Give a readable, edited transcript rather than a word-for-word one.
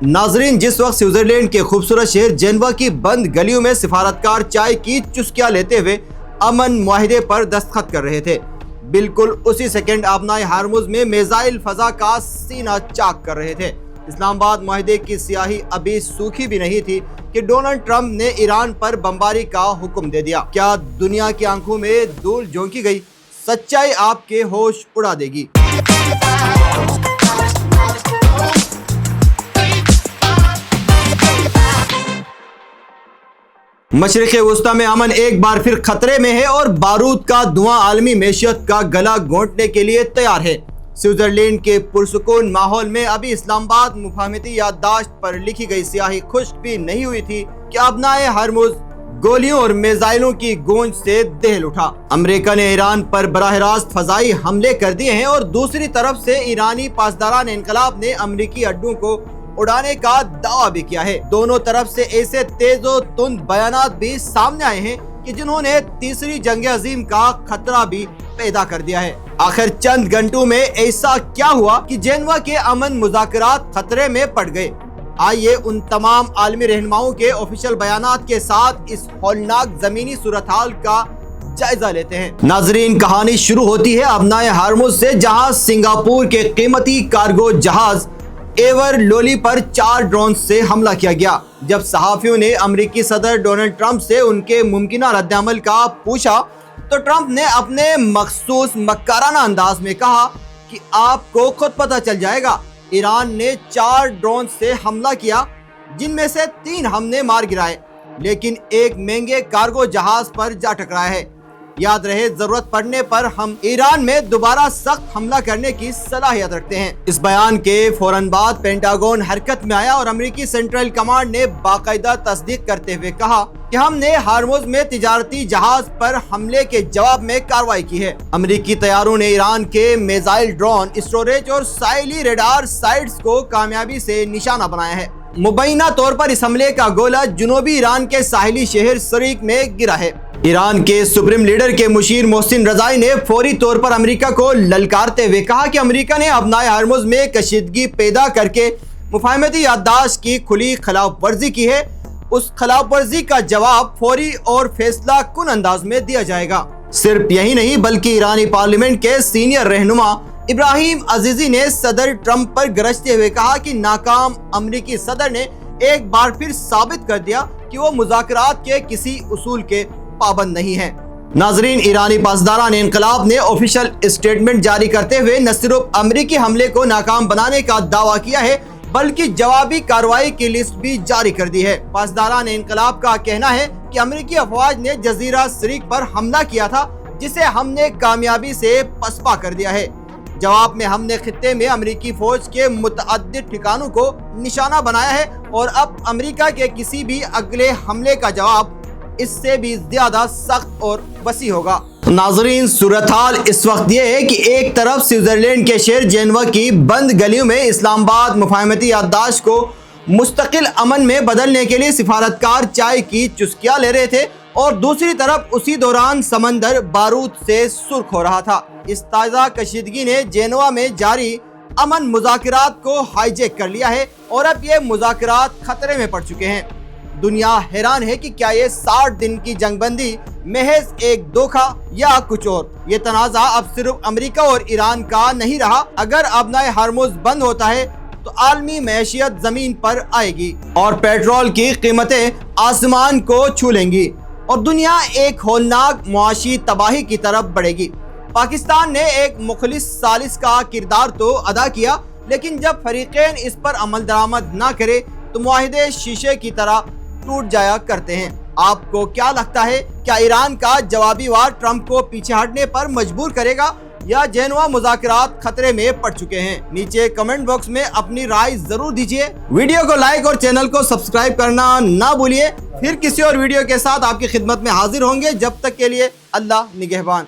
नाजरीन, जिस वक्त स्विट्जरलैंड के खूबसूरत शहर जेनेवा की बंद गलियों में सिफारतकार चाय की चुस्कियां लेते हुए अमन मुआहिदे पर दस्तखत कर रहे थे, बिल्कुल उसी सेकंड आबनाए हार्मुज में मिसाइल फजा का सीना चाक कर रहे थे। इस्लामाबाद मुआहिदे की स्याही अभी सूखी भी नहीं थी कि डोनाल्ड ट्रंप ने ईरान पर बमबारी का हुक्म दे दिया। क्या दुनिया की आंखों में धूल झोंकी गई? सच्चाई आपके होश उड़ा देगी। मशरिक़ वुस्ता में अमन एक बार फिर खतरे में है और बारूद का धुआं आलमी मैशियत का गला घोंटने के लिए तैयार है। स्विट्जरलैंड के पुरसुकून माहौल में अभी इस्लामाबाद मुफाहमती याददाश्त पर लिखी गई स्याही खुश्क भी नहीं हुई थी कि अबनाए हरमुज गोलियों और मिसाइलों की गूंज से दहल उठा। अमेरिका ने ईरान पर बराह रास्त फजाई हमले कर दिए हैं और दूसरी तरफ से ईरानी पासदारान इनकलाब ने अमेरिकी अड्डों को उड़ाने का दावा भी किया है। दोनों तरफ से ऐसे तेजो तुंद बयानात भी सामने आए हैं कि जिन्होंने तीसरी जंग अजीम का खतरा भी पैदा कर दिया है। आखिर चंद घंटों में ऐसा क्या हुआ कि जेनेवा के अमन मुज़ाकरात खतरे में पड़ गए? आइए उन तमाम आलमी रहनुमाओं के ऑफिशियल बयानात के साथ इस हौलनाक जमीनी सूरत हाल का जायजा लेते हैं। नाजरीन, कहानी शुरू होती है अबनाए हार्मुज से, जहां सिंगापुर के कीमती कार्गो जहाज एवर लोली पर 4 ड्रोन से हमला किया गया। जब सहाफियों ने अमेरिकी सदर डोनाल्ड ट्रंप से उनके मुमकिना रद्दअमल का पूछा तो ट्रंप ने अपने मखसूस मक्काराना अंदाज में कहा कि आपको खुद पता चल जाएगा। ईरान ने 4 ड्रोन से हमला किया, जिनमें से 3 हमने मार गिराए, लेकिन एक महंगे कार्गो जहाज पर जा टकराया है। याद रहे, जरूरत पड़ने पर हम ईरान में दोबारा सख्त हमला करने की सलाहियत रखते हैं। इस बयान के फौरन बाद पेंटागन हरकत में आया और अमेरिकी सेंट्रल कमांड ने बाकायदा तस्दीक करते हुए कहा कि हमने हार्मुज में तिजारती जहाज पर हमले के जवाब में कार्रवाई की है। अमेरिकी तैयारों ने ईरान के मिसाइल, ड्रोन, स्टोरेज और साइली रेडार साइट्स को कामयाबी से निशाना बनाया है। मुबैना तौर पर इस हमले का गोला जनूबी ईरान के साहिली शहर सरीक में गिरा है। ईरान के सुप्रीम लीडर के मुशीर मोहसिन रजाई ने फौरी तौर पर अमेरिका को ललकारते हुए कहा कि अमेरिका ने अबनाए हार्मुज में कशीदगी पैदा करके मुफाहमती याददाश्त की खुली खिलाफ वर्जी की है। उस खिलाफ वर्जी का जवाब फौरी और फैसला कुन अंदाज में दिया जाएगा। सिर्फ यही नहीं, बल्कि ईरानी पार्लियामेंट के सीनियर रहनुमा इब्राहिम अजीजी ने सदर ट्रंप पर गरजते हुए कहा कि नाकाम अमेरिकी सदर ने एक बार फिर साबित कर दिया कि वो मुज़ाकरात के किसी उसूल के पाबंद नहीं है। नाजरीन, ईरानी पासदारान इनकलाब ने ऑफिशियल स्टेटमेंट जारी करते हुए न सिर्फ अमेरिकी हमले को नाकाम बनाने का दावा किया है, बल्कि जवाबी कार्रवाई की लिस्ट भी जारी कर दी है। पासदारान इनकलाब का कहना है कि अमेरिकी अफवाज ने जजीरा सरीक पर हमला किया था, जिसे हमने कामयाबी से पसपा कर दिया है। जवाब में हमने खित्ते में अमेरिकी फौज के मुतअद्दिद ठिकानों को निशाना बनाया है और अब अमेरिका के किसी भी अगले हमले का जवाब इससे भी ज्यादा सख्त और वसी होगा। नाजरीन, सूरत हाल इस वक्त ये है कि एक तरफ स्विट्जरलैंड के शहर जेनेवा की बंद गलियों में इस्लामाबाद मुफाहमती याददाश्त को मुस्तकिल अमन में बदलने के लिए सिफारतकार चाय की चुस्कियां ले रहे थे और दूसरी तरफ उसी दौरान समंदर बारूद से सुर्ख हो रहा था। इस ताज़ा कशीदगी ने जेनेवा में जारी अमन मुज़ाकरात को हाईजैक कर लिया है और अब ये मुज़ाकरात खतरे में पड़ चुके हैं। दुनिया हैरान है कि क्या ये 60 दिन की जंगबंदी महज एक धोखा या कुछ और। ये तनाज़ा अब सिर्फ अमेरिका और ईरान का नहीं रहा। अगर अबनाए हार्मुज बंद होता है तो आलमी मैशियत जमीन पर आएगी और पेट्रोल की कीमतें आसमान को छू लेंगी और दुनिया एक होलनाक मुआशी तबाही की तरफ बढ़ेगी। पाकिस्तान ने एक मुखलिस सालिस का किरदार तो अदा किया, लेकिन जब फरीकैन इस पर अमल दरामद ना करे तो मुआहिदे शीशे की तरह टूट जाया करते हैं। आपको क्या लगता है, क्या ईरान का जवाबी वार ट्रंप को पीछे हटने पर मजबूर करेगा या जेनेवा मुज़ाकरात खतरे में पड़ चुके हैं? नीचे कमेंट बॉक्स में अपनी राय जरूर दीजिए। वीडियो को लाइक और चैनल को सब्सक्राइब करना ना भूलिए। फिर किसी और वीडियो के साथ आपकी खिदमत में हाजिर होंगे। जब तक के लिए अल्लाह निगहबान।